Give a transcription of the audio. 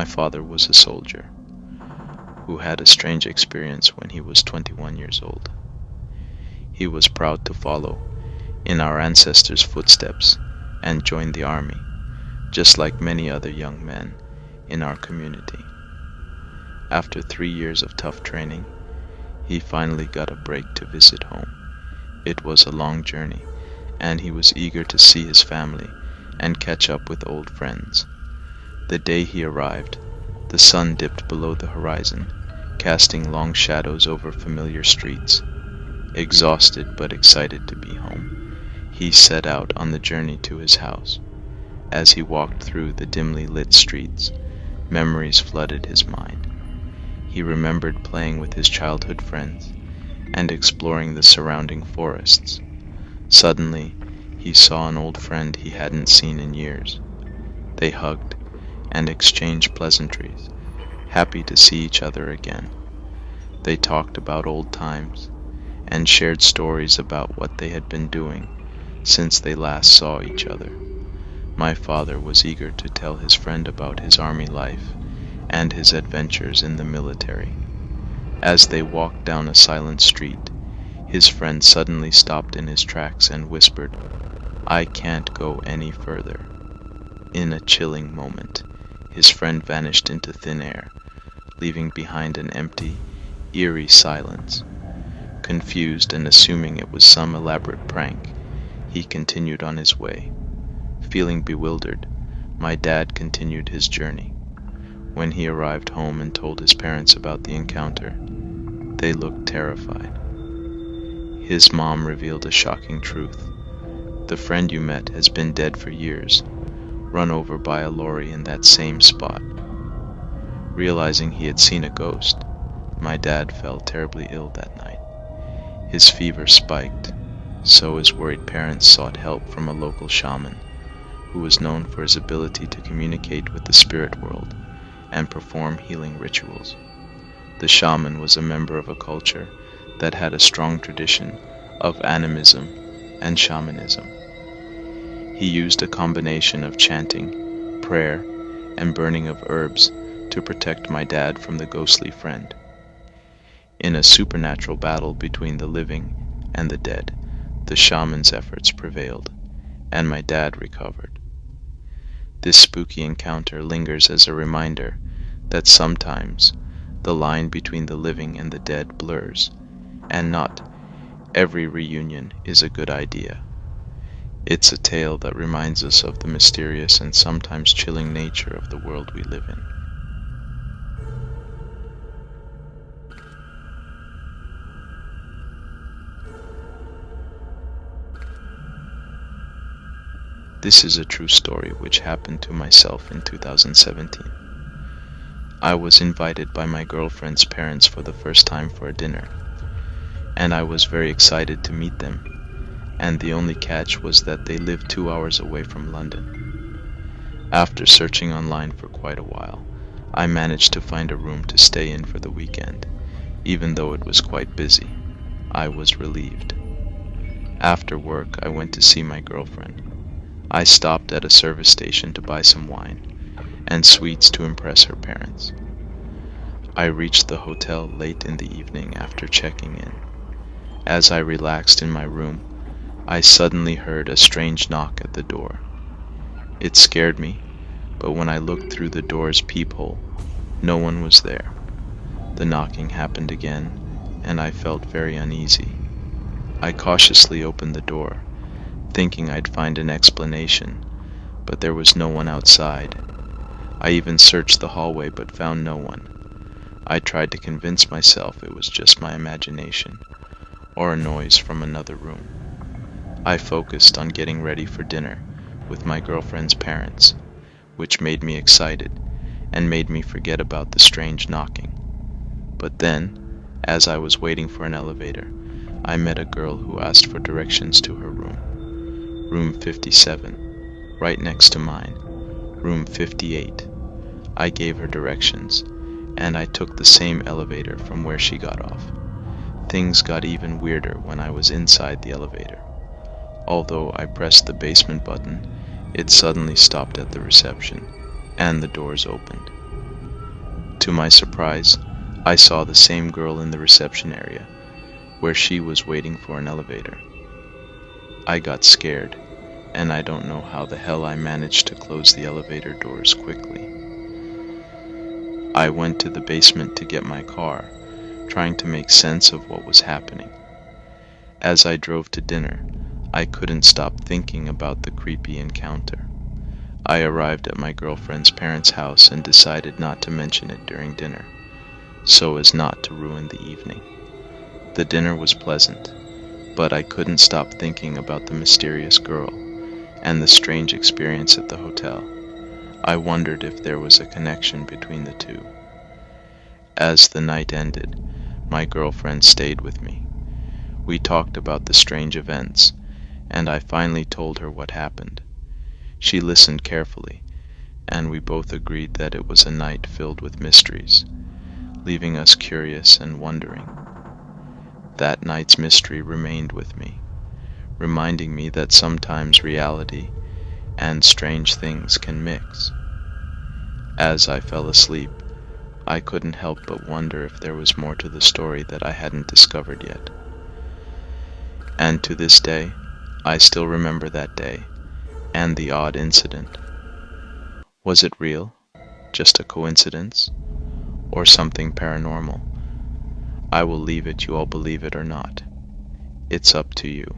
My father was a soldier who had a strange experience when he was 21 years old. He was proud to follow in our ancestors' footsteps and join the army, just like many other young men in our community. After 3 years of tough training, he finally got a break to visit home. It was a long journey, and he was eager to see his family and catch up with old friends. The day he arrived, the sun dipped below the horizon, casting long shadows over familiar streets. Exhausted but excited to be home, he set out on the journey to his house. As he walked through the dimly lit streets, memories flooded his mind. He remembered playing with his childhood friends and exploring the surrounding forests. Suddenly, he saw an old friend he hadn't seen in years. They hugged and exchanged pleasantries, happy to see each other again. They talked about old times and shared stories about what they had been doing since they last saw each other. My father was eager to tell his friend about his army life and his adventures in the military. As they walked down a silent street, his friend suddenly stopped in his tracks and whispered, "I can't go any further." In a chilling moment, his friend vanished into thin air, leaving behind an empty, eerie silence. Confused and assuming it was some elaborate prank, he continued on his way. Feeling bewildered, my dad continued his journey. When he arrived home and told his parents about the encounter, they looked terrified. His mom revealed a shocking truth. "The friend you met has been dead for years, run over by a lorry in that same spot." Realizing he had seen a ghost, my dad fell terribly ill that night. His fever spiked, so his worried parents sought help from a local shaman, who was known for his ability to communicate with the spirit world and perform healing rituals. The shaman was a member of a culture that had a strong tradition of animism and shamanism. He used a combination of chanting, prayer, and burning of herbs to protect my dad from the ghostly friend. In a supernatural battle between the living and the dead, the shaman's efforts prevailed, and my dad recovered. This spooky encounter lingers as a reminder that sometimes the line between the living and the dead blurs, and not every reunion is a good idea. It's a tale that reminds us of the mysterious and sometimes chilling nature of the world we live in. This is a true story which happened to myself in 2017. I was invited by my girlfriend's parents for the first time for a dinner, and I was very excited to meet them, and the only catch was that they lived 2 hours away from London. After searching online for quite a while, I managed to find a room to stay in for the weekend. Even though it was quite busy, I was relieved. After work, I went to see my girlfriend. I stopped at a service station to buy some wine and sweets to impress her parents. I reached the hotel late in the evening after checking in. As I relaxed in my room, I suddenly heard a strange knock at the door. It scared me, but when I looked through the door's peephole, no one was there. The knocking happened again, and I felt very uneasy. I cautiously opened the door, thinking I'd find an explanation, but there was no one outside. I even searched the hallway but found no one. I tried to convince myself it was just my imagination, or a noise from another room. I focused on getting ready for dinner with my girlfriend's parents, which made me excited and made me forget about the strange knocking. But then, as I was waiting for an elevator, I met a girl who asked for directions to her room. Room 57, right next to mine. Room 58. I gave her directions, and I took the same elevator from where she got off. Things got even weirder when I was inside the elevator. Although I pressed the basement button, it suddenly stopped at the reception, and the doors opened. To my surprise, I saw the same girl in the reception area, where she was waiting for an elevator. I got scared, and I don't know how the hell I managed to close the elevator doors quickly. I went to the basement to get my car, trying to make sense of what was happening. As I drove to dinner, I couldn't stop thinking about the creepy encounter. I arrived at my girlfriend's parents' house and decided not to mention it during dinner, so as not to ruin the evening. The dinner was pleasant, but I couldn't stop thinking about the mysterious girl and the strange experience at the hotel. I wondered if there was a connection between the two. As the night ended, my girlfriend stayed with me. We talked about the strange events, and I finally told her what happened. She listened carefully, and we both agreed that it was a night filled with mysteries, leaving us curious and wondering. That night's mystery remained with me, reminding me that sometimes reality and strange things can mix. As I fell asleep, I couldn't help but wonder if there was more to the story that I hadn't discovered yet. And to this day, I still remember that day and the odd incident. Was it real? Just a coincidence? Or something paranormal? I will leave it you all believe it or not. It's up to you.